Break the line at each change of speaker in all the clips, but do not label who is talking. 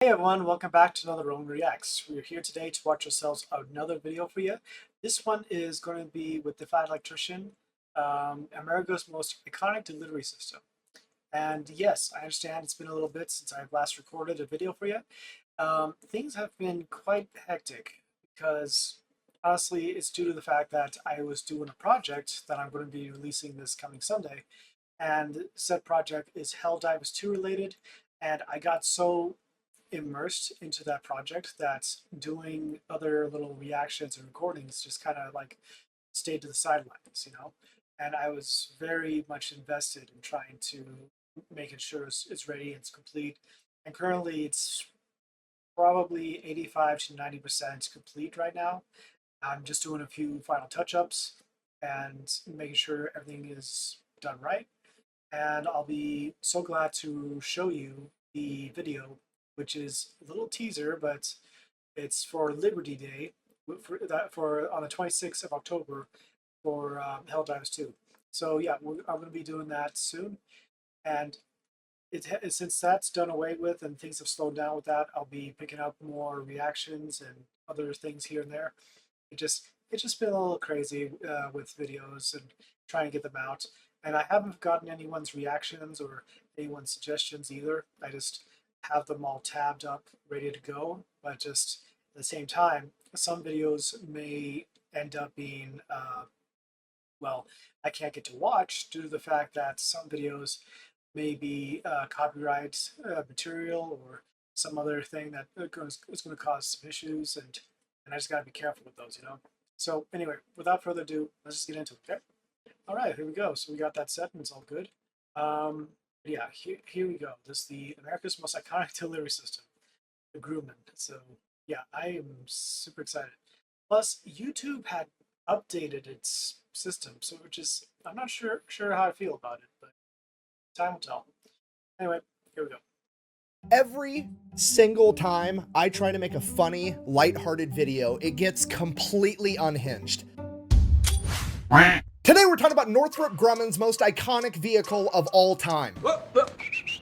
Hey everyone, welcome back to another Roman Reacts. We're here today to watch ourselves another video for you. This one is going to be with the Fat Electrician, America's most iconic delivery system. And yes, I understand it's been a little bit since I've last recorded a video for you. Things have been quite hectic because honestly, it's due to the fact that I was doing a project that I'm going to be releasing this coming Sunday. And said project is Helldivers 2 related. And I got so immersed into that project that doing other little reactions and recordings just kind of like stayed to the sidelines. And I was very much invested in trying to making sure it's ready, it's complete. And currently it's probably 85 to 90% complete right now. I'm just doing a few final touch-ups and making sure everything is done right. And I'll be so glad to show you the video, which is a little teaser, but it's for Liberty Day, for on the 26th of October for Helldivers 2. So yeah, I'm going to be doing that soon, and since that's done away with and things have slowed down with that, I'll be picking up more reactions and other things here and there. It's just been a little crazy with videos and trying to get them out, and I haven't gotten anyone's reactions or anyone's suggestions either. I just have them all tabbed up, ready to go, but just at the same time, some videos may end up being, well, I can't get to watch due to the fact that some videos may be copyright material or some other thing that is going to cause some issues, and I just got to be careful with those. So anyway, without further ado, let's just get into it, okay? All right, here we go. So we got that set and it's all good. Yeah, here we go. This is the America's most iconic delivery system, the Grumman. So yeah, I am super excited. Plus, YouTube had updated its system, so I'm not sure how I feel about it, but time will tell. Anyway, here we go.
Every single time I try to make a funny, lighthearted video, it gets completely unhinged. Today we're talking about Northrop Grumman's most iconic vehicle of all time.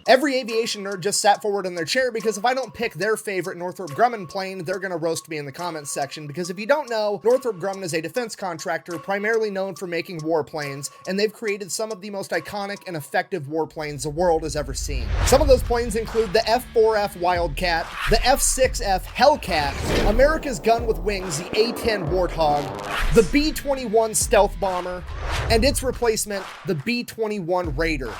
Every aviation nerd just sat forward in their chair because if I don't pick their favorite Northrop Grumman plane, they're gonna roast me in the comments section, because if you don't know, Northrop Grumman is a defense contractor primarily known for making warplanes, and they've created some of the most iconic and effective warplanes the world has ever seen. Some of those planes include the F-4F Wildcat, the F-6F Hellcat, America's gun with wings, the A-10 Warthog, the B-21 Stealth Bomber, and its replacement, the B-21 Raider.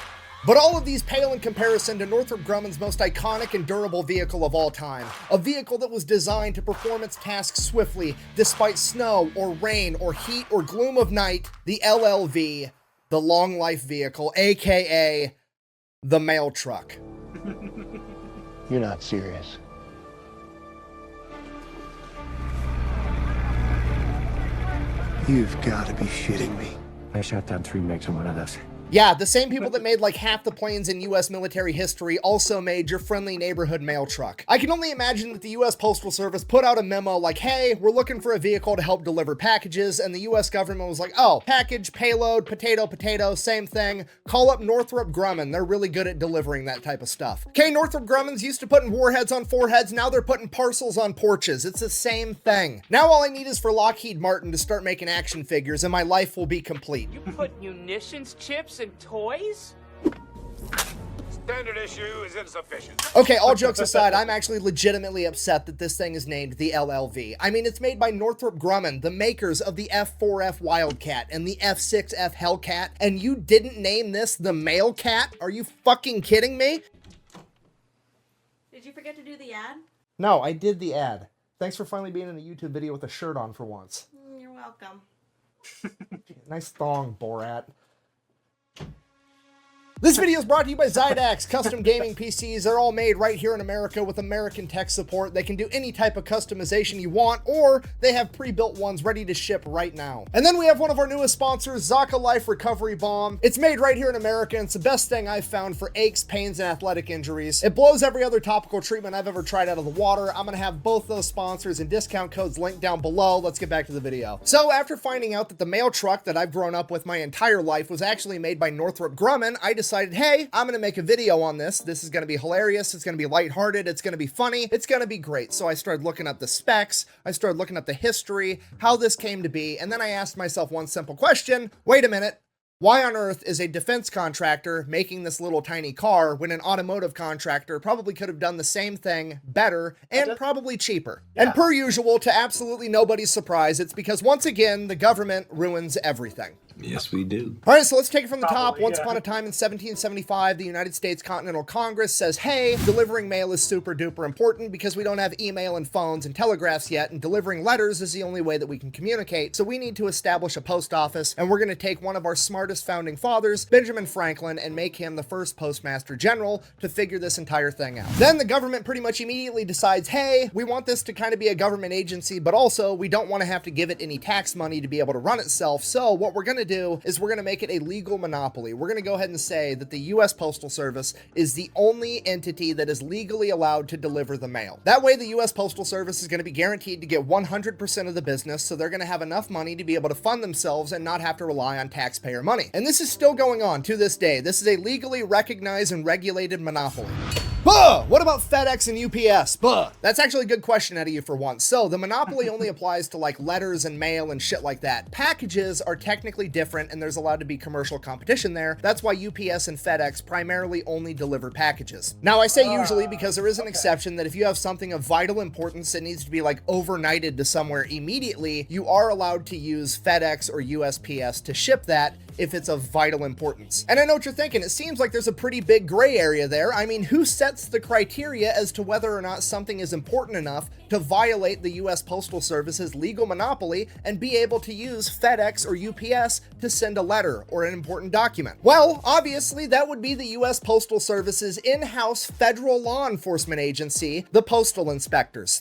But all of these pale in comparison to Northrop Grumman's most iconic and durable vehicle of all time. A vehicle that was designed to perform its tasks swiftly, despite snow or rain or heat or gloom of night, the LLV, the Long Life Vehicle, aka the mail truck.
You're not serious. You've got to be shitting me.
I shot down 3 MiGs on one of those.
Yeah, the same people that made like half the planes in US military history also made your friendly neighborhood mail truck. I can only imagine that the US Postal Service put out a memo like, hey, we're looking for a vehicle to help deliver packages, and the US government was like, oh, package, payload, potato, potato, same thing. Call up Northrop Grumman. They're really good at delivering that type of stuff. Okay, Northrop Grumman's used to putting warheads on foreheads, now they're putting parcels on porches. It's the same thing. Now all I need is for Lockheed Martin to start making action figures and my life will be complete.
You put munitions, chips, and toys?
Standard issue is insufficient.
Okay, all jokes aside, I'm actually legitimately upset that this thing is named the LLV. I mean, it's made by Northrop Grumman, the makers of the F-4F Wildcat and the F-6F Hellcat, and you didn't name this the Mail Cat? Are you fucking kidding me?
Did you forget to do the ad?
No, I did the ad. Thanks for finally being in a YouTube video with a shirt on for once.
You're welcome.
Nice thong, Borat. This video is brought to you by Zydax. Custom gaming PCs. They're all made right here in America with American tech support. They can do any type of customization you want, or they have pre-built ones ready to ship right now. And then we have one of our newest sponsors, Zaka Life Recovery Balm. It's made right here in America, and it's the best thing I've found for aches, pains, and athletic injuries. It blows every other topical treatment I've ever tried out of the water. I'm gonna have both those sponsors and discount codes linked down below. Let's get back to the video. So after finding out that the mail truck that I've grown up with my entire life was actually made by Northrop Grumman, I decided decided, hey, I'm gonna make a video on this. This is gonna be hilarious. It's gonna be lighthearted. It's gonna be funny. It's gonna be great. So I started looking up the specs. I started looking up the history, how this came to be. And then I asked myself one simple question. Wait a minute. Why on earth is a defense contractor making this little tiny car when an automotive contractor probably could have done the same thing better and probably cheaper?
Yeah.
And per usual, to absolutely nobody's surprise, it's because once again, the government ruins everything.
Yes, we do.
All right, so let's take it from the top.
Probably,
Once
yeah.
upon a time in 1775, the United States Continental Congress says, hey, delivering mail is super duper important because we don't have email and phones and telegraphs yet, and delivering letters is the only way that we can communicate. So we need to establish a post office, and we're going to take one of our smartest founding fathers, Benjamin Franklin, and make him the first postmaster general to figure this entire thing out. Then the government pretty much immediately decides, hey, we want this to kind of be a government agency, but also we don't want to have to give it any tax money to be able to run itself. So what we're going to do is we're going to make it a legal monopoly. We're going to go ahead and say that the U.S. Postal Service is the only entity that is legally allowed to deliver the mail. That way, the U.S. Postal Service is going to be guaranteed to get 100% of the business, so they're going to have enough money to be able to fund themselves and not have to rely on taxpayer money. And this is still going on to this day. This is a legally recognized and regulated monopoly. Buh! What about FedEx and UPS? Buh! That's actually a good question out of you for once. So the monopoly only applies to like letters and mail and shit like that. Packages are technically different and there's allowed to be commercial competition there. That's why UPS and FedEx primarily only deliver packages. Now I say usually because there is an exception that if you have something of vital importance that needs to be like overnighted to somewhere immediately, you are allowed to use FedEx or USPS to ship that if it's of vital importance. And I know what you're thinking. It seems like there's a pretty big gray area there. I mean, who sets the criteria as to whether or not something is important enough to violate the U.S. Postal Service's legal monopoly and be able to use FedEx or UPS to send a letter or an important document? Well, obviously that would be the U.S. Postal Service's in-house federal law enforcement agency, the Postal Inspectors.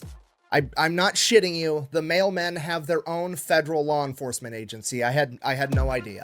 I'm not shitting you. The mailmen have their own federal law enforcement agency. I had no idea.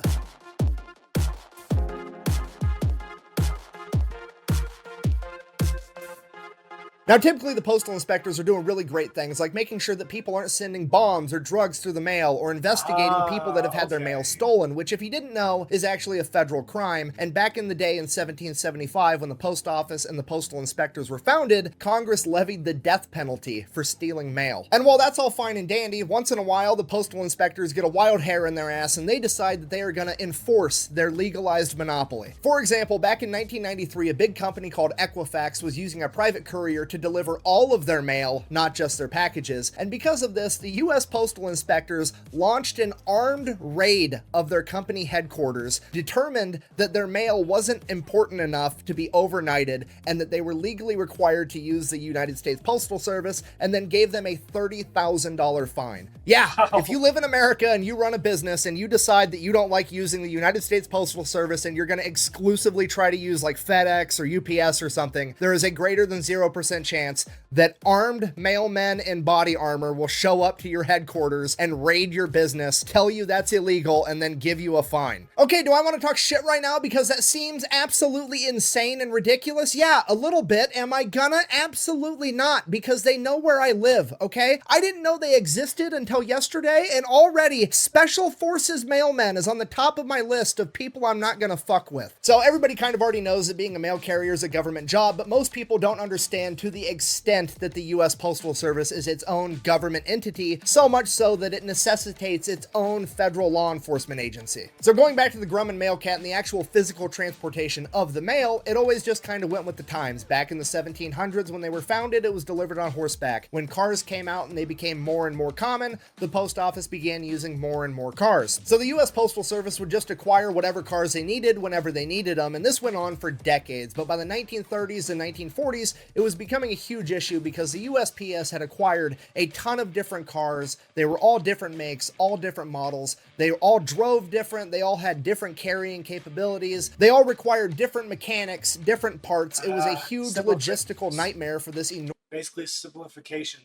Now, typically the postal inspectors are doing really great things like making sure that people aren't sending bombs or drugs through the mail or investigating people that have had their mail stolen, which if you didn't know is actually a federal crime. And back in the day in 1775, when the post office and the postal inspectors were founded, Congress levied the death penalty for stealing mail. And while that's all fine and dandy, once in a while the postal inspectors get a wild hair in their ass and they decide that they are going to enforce their legalized monopoly. For example, back in 1993, a big company called Equifax was using a private courier to deliver all of their mail, not just their packages. And because of this, the U.S. Postal Inspectors launched an armed raid of their company headquarters, determined that their mail wasn't important enough to be overnighted, and that they were legally required to use the United States Postal Service, and then gave them a $30,000 fine. Yeah, if you live in America and you run a business and you decide that you don't like using the United States Postal Service and you're going to exclusively try to use like FedEx or UPS or something, there is a greater than 0% chance that armed mailmen in body armor will show up to your headquarters and raid your business, tell you that's illegal, and then give you a fine. Okay, do I want to talk shit right now because that seems absolutely insane and ridiculous? Yeah, a little bit. Am I gonna? Absolutely not, because they know where I live, okay? I didn't know they existed until yesterday, and already Special Forces mailman is on the top of my list of people I'm not gonna fuck with. So everybody kind of already knows that being a mail carrier is a government job, but most people don't understand to the extent that the U.S. Postal Service is its own government entity, so much so that it necessitates its own federal law enforcement agency. So going back to the Grumman mail cat and the actual physical transportation of the mail, it always just kind of went with the times. Back in the 1700s when they were founded, it was delivered on horseback. When cars came out and they became more and more common, the post office began using more and more cars. So the U.S. Postal Service would just acquire whatever cars they needed whenever they needed them, and this went on for decades. But by the 1930s and 1940s, it was becoming a huge issue because the USPS had acquired a ton of different cars. They were all different makes, all different models. They all drove different. They all had different carrying capabilities. They all required different mechanics, different parts. It was a huge logistical nightmare for this enormous.
Basically, simplification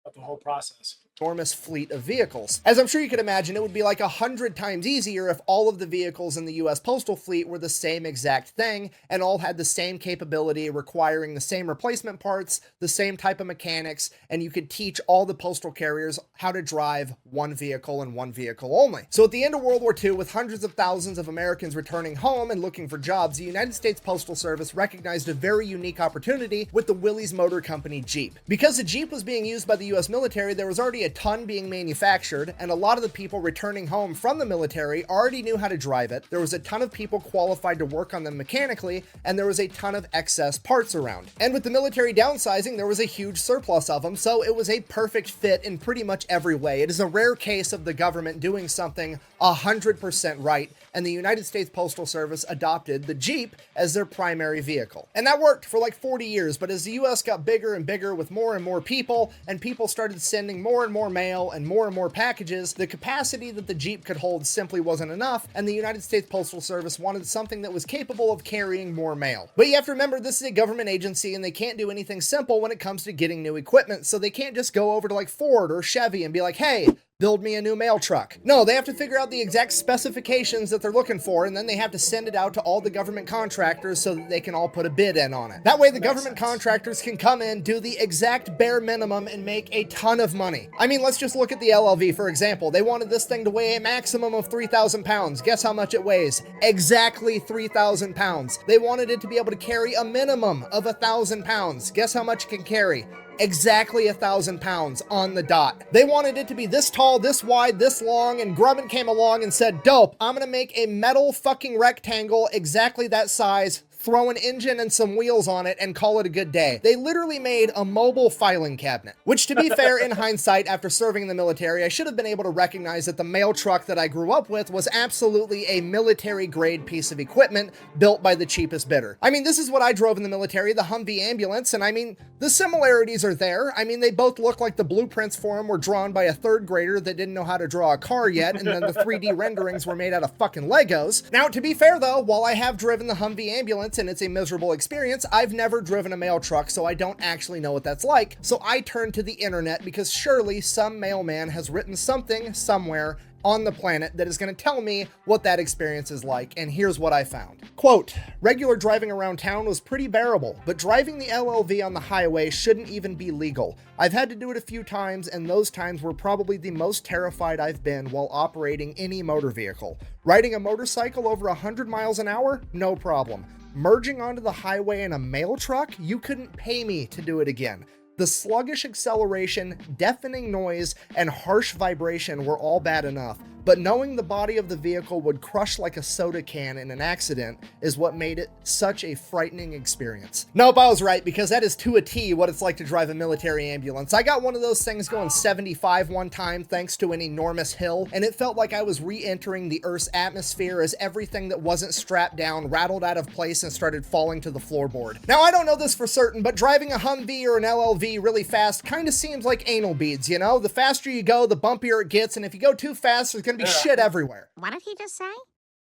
of the whole process.
enormous fleet of vehicles. As I'm sure you can imagine, it would be like 100 times easier if all of the vehicles in the US postal fleet were the same exact thing and all had the same capability, requiring the same replacement parts, the same type of mechanics, and you could teach all the postal carriers how to drive one vehicle and one vehicle only. So at the end of World War II, with hundreds of thousands of Americans returning home and looking for jobs, the United States Postal Service recognized a very unique opportunity with the Willys Motor Company Jeep. Because the Jeep was being used by the US military, there was already a ton being manufactured, and a lot of the people returning home from the military already knew how to drive it. There was a ton of people qualified to work on them mechanically, and there was a ton of excess parts around. And with the military downsizing, there was a huge surplus of them, so it was a perfect fit in pretty much every way. It is a rare case of the government doing something 100% right, and the United States Postal Service adopted the Jeep as their primary vehicle. And that worked for like 40 years, but as the US got bigger and bigger with more and more people, and people started sending more and more mail and more packages, the capacity that the Jeep could hold simply wasn't enough, and the United States Postal Service wanted something that was capable of carrying more mail. But you have to remember, this is a government agency, and they can't do anything simple when it comes to getting new equipment, so they can't just go over to like Ford or Chevy and be like, hey, build me a new mail truck. No, they have to figure out the exact specifications that they're looking for, and then they have to send it out to all the government contractors so that they can all put a bid in on it. That way the government contractors can come in, do the exact bare minimum, and make a ton of money. I mean, let's just look at the LLV, for example. They wanted this thing to weigh a maximum of 3,000 pounds. Guess how much it weighs? Exactly 3,000 pounds. They wanted it to be able to carry a minimum of 1,000 pounds. Guess how much it can carry? Exactly 1,000 pounds on the dot. They wanted it to be this tall, this wide, this long, and Grumman came along and said, dope, I'm gonna make a metal fucking rectangle exactly that size, throw an engine and some wheels on it, and call it a good day. They literally made a mobile filing cabinet, which, to be fair, in hindsight, after serving in the military, I should have been able to recognize that the mail truck that I grew up with was absolutely a military-grade piece of equipment built by the cheapest bidder. I mean, this is what I drove in the military, the Humvee ambulance, and I mean, the similarities are there. I mean, they both look like the blueprints for them were drawn by a third grader that didn't know how to draw a car yet, and then the 3D renderings were made out of fucking Legos. Now, to be fair though, while I have driven the Humvee ambulance and it's a miserable experience, I've never driven a mail truck, so I don't actually know what that's like. So I turned to the internet because surely some mailman has written something somewhere on the planet that is going to tell me what that experience is like, and here's what I found. Quote, regular driving around town was pretty bearable, but driving the LLV on the highway shouldn't even be legal. I've had to do it a few times, and those times were probably the most terrified I've been while operating any motor vehicle. Riding a motorcycle over 100 miles an hour? No problem. Merging onto the highway in a mail truck? You couldn't pay me to do it again. The sluggish acceleration, deafening noise, and harsh vibration were all bad enough, but knowing the body of the vehicle would crush like a soda can in an accident is what made it such a frightening experience. Nope, I was right, because that is to a T what it's like to drive a military ambulance. I got one of those things going 75 one time thanks to an enormous hill, and it felt like I was re-entering the Earth's atmosphere as everything that wasn't strapped down rattled out of place and started falling to the floorboard. Now, I don't know this for certain, but driving a Humvee or an LLV really fast kind of seems like anal beads, you know? The faster you go, the bumpier it gets, and if you go too fast, there's gonna be shit everywhere.
What did he just say?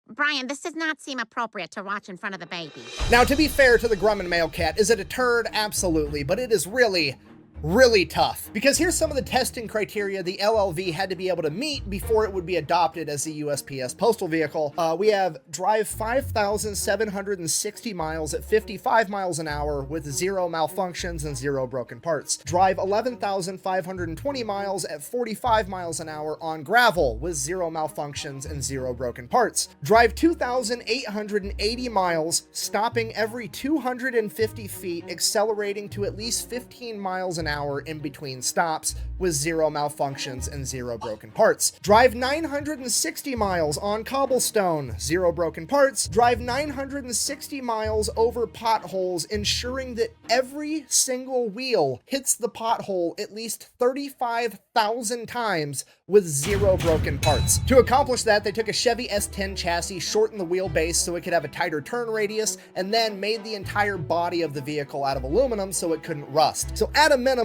Brian, this does not seem appropriate to watch in front of the baby.
Now, to be fair to the Grumman male cat, is it a turd? Absolutely, but it is really tough. Because here's some of the testing criteria the LLV had to be able to meet before it would be adopted as the USPS postal vehicle. We have drive 5,760 miles at 55 miles an hour with 0 malfunctions and 0 broken parts. Drive 11,520 miles at 45 miles an hour on gravel with 0 malfunctions and 0 broken parts. Drive 2,880 miles, stopping every 250 feet, accelerating to at least 15 miles an hour in between stops with 0 malfunctions and 0 broken parts. Drive 960 miles on cobblestone, 0 broken parts. Drive 960 miles over potholes, ensuring that every single wheel hits the pothole at least 35,000 times with 0 broken parts. To accomplish that, they took a Chevy S10 chassis, shortened the wheelbase so it could have a tighter turn radius, and then made the entire body of the vehicle out of aluminum so it couldn't rust. So at a minimum,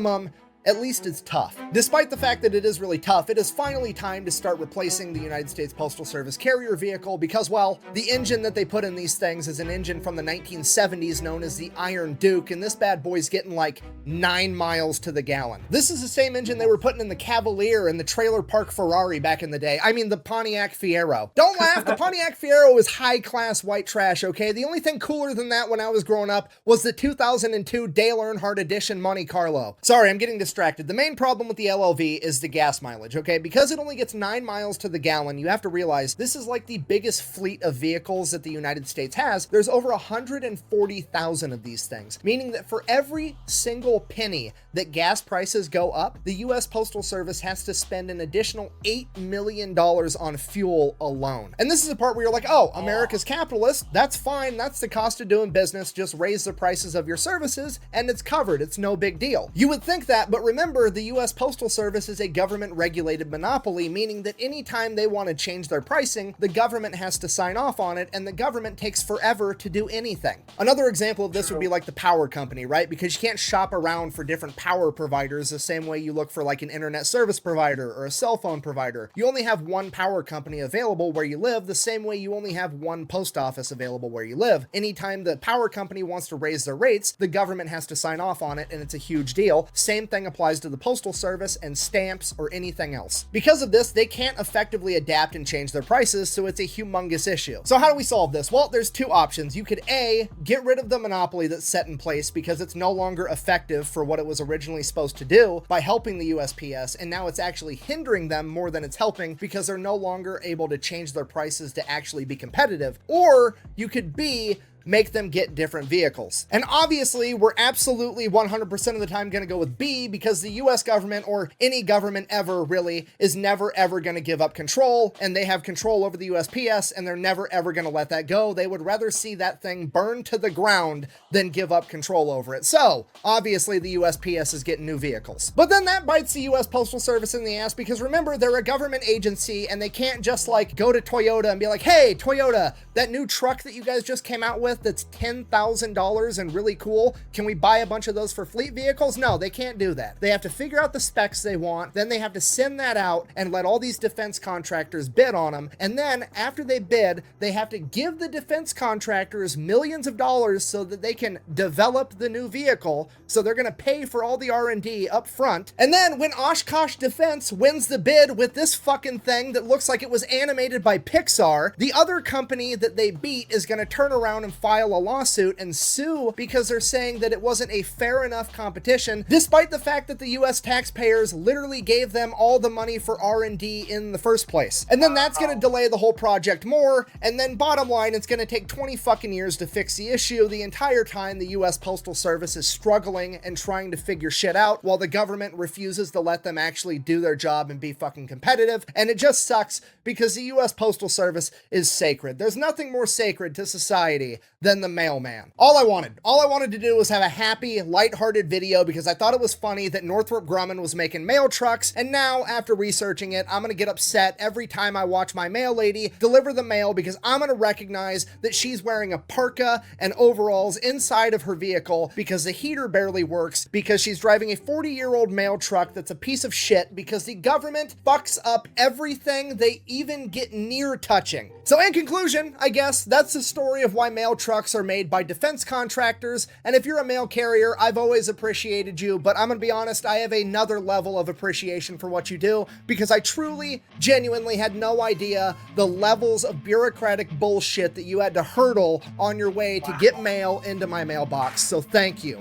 At least it's tough. Despite the fact that it is really tough, it is finally time to start replacing the United States Postal Service carrier vehicle because, well, the engine that they put in these things is an engine from the 1970s known as the Iron Duke, and this bad boy's getting like 9 miles to the gallon. This is the same engine they were putting in the Cavalier and the Trailer Park Ferrari back in the day. I mean, the Pontiac Fiero. Don't laugh, the Pontiac Fiero is high-class white trash, okay? The only thing cooler than that when I was growing up was the 2002 Dale Earnhardt Edition Monte Carlo. Sorry, I'm getting distracted. The main problem with the LLV is the gas mileage, okay? Because it only gets 9 miles to the gallon, you have to realize this is like the biggest fleet of vehicles that the United States has. There's over 140,000 of these things, meaning that for every single penny that gas prices go up, the US Postal Service has to spend an additional $8 million on fuel alone. And this is the part where you're like, oh, America's capitalist, that's fine, that's the cost of doing business, just raise the prices of your services, and it's covered, it's no big deal. You would think that, but remember, the US Postal Service is a government-regulated monopoly, meaning that anytime they want to change their pricing, the government has to sign off on it, and the government takes forever to do anything. Another example of this would be like the power company, right? Because you can't shop around for different power providers the same way you look for like an internet service provider or a cell phone provider. You only have one power company available where you live, the same way you only have one post office available where you live. Anytime the power company wants to raise their rates, the government has to sign off on it, and it's a huge deal. Same thing applies to the Postal Service and stamps or anything else. Because of this, they can't effectively adapt and change their prices, so it's a humongous issue. So how do we solve this? Well, there's two options. You could A, get rid of the monopoly that's set in place because it's no longer effective for what it was originally supposed to do by helping the USPS, and now it's actually hindering them more than it's helping because they're no longer able to change their prices to actually be competitive. Or you could B, make them get different vehicles. And obviously, we're absolutely 100% of the time going to go with B because the US government, or any government ever really, is never ever going to give up control, and they have control over the USPS, and they're never ever going to let that go. They would rather see that thing burn to the ground than give up control over it. So, obviously, the USPS is getting new vehicles. But then that bites the US Postal Service in the ass because remember, they're a government agency, and they can't just like go to Toyota and be like, hey, Toyota, that new truck that you guys just came out with that's $10,000 and really cool, can we buy a bunch of those for fleet vehicles? No, they can't do that. They have to figure out the specs they want, then they have to send that out and let all these defense contractors bid on them, and then after they bid, they have to give the defense contractors millions of dollars so that they can develop the new vehicle, so they're gonna pay for all the R&D up front, and then when Oshkosh Defense wins the bid with this fucking thing that looks like it was animated by Pixar, the other company that they beat is gonna turn around and file a lawsuit and sue because they're saying that it wasn't a fair enough competition, despite the fact that the US taxpayers literally gave them all the money for R&D in the first place. And then that's going to delay the whole project more, and then bottom line, it's going to take 20 fucking years to fix the issue. The entire time the US Postal Service is struggling and trying to figure shit out while the government refuses to let them actually do their job and be fucking competitive. And it just sucks because the US Postal Service is sacred. There's nothing more sacred to society than the mailman. All I wanted to do was have a happy, lighthearted video because I thought it was funny that Northrop Grumman was making mail trucks, and now, after researching it, I'm gonna get upset every time I watch my mail lady deliver the mail because I'm gonna recognize that she's wearing a parka and overalls inside of her vehicle because the heater barely works, because she's driving a 40-year-old mail truck that's a piece of shit, because the government fucks up everything they even get near touching. So in conclusion, I guess that's the story of why mail trucks are made by defense contractors, and if you're a mail carrier, I've always appreciated you, but I'm gonna be honest, I have another level of appreciation for what you do, because I truly, genuinely had no idea the levels of bureaucratic bullshit that you had to hurdle on your way to get mail into my mailbox, so thank you.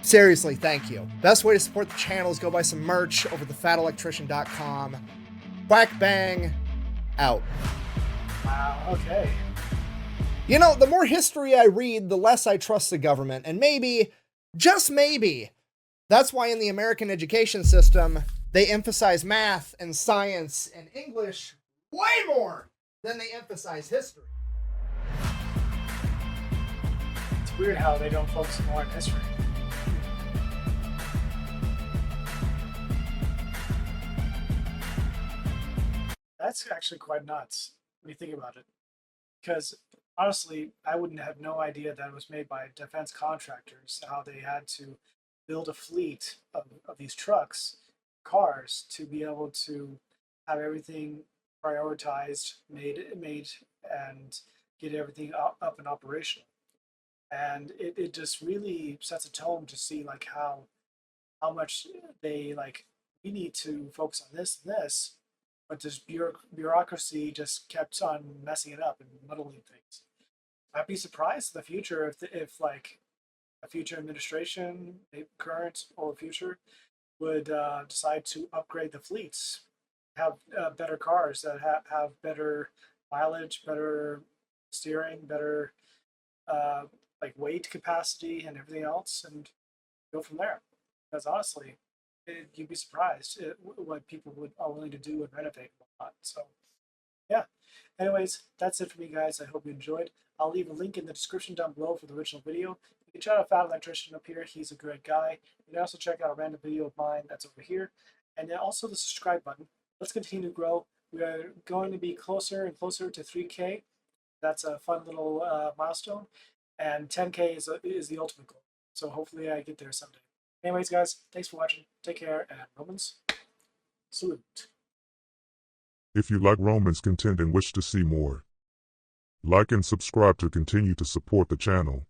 Seriously, thank you. Best way to support the channel is go buy some merch over thefatelectrician.com. Whack bang, out.
Wow, okay.
You know, the more history I read, the less I trust the government, and maybe, just maybe, that's why in the American education system, they emphasize math and science and English way more than they emphasize history.
It's weird how they don't focus more on history. That's actually quite nuts when you think about it. Because honestly, I wouldn't have no idea that it was made by defense contractors, how they had to build a fleet of these trucks, cars, to be able to have everything prioritized, made, and get everything up and operational. And it just really sets a tone to see like how much they like, we need to focus on this and this, but this bureaucracy just kept on messing it up and muddling things. I'd be surprised in the future if like a future administration, current or future, would decide to upgrade the fleets, have better cars that have better mileage, better steering, better like weight capacity and everything else, and go from there. Because honestly, you'd be surprised what people are willing to do and renovate and whatnot. So yeah. Anyways, that's it for me, guys. I hope you enjoyed. I'll leave a link in the description down below for the original video. You can check out Fat Electrician up here. He's a great guy. You can also check out a random video of mine that's over here. And then also the subscribe button. Let's continue to grow. We're going to be closer and closer to 3K. That's a fun little milestone. And 10K is the ultimate goal. So hopefully I get there someday. Anyways, guys, thanks for watching. Take care, and Romans, salute.
If you like Romans content and wish to see more, like and subscribe to continue to support the channel.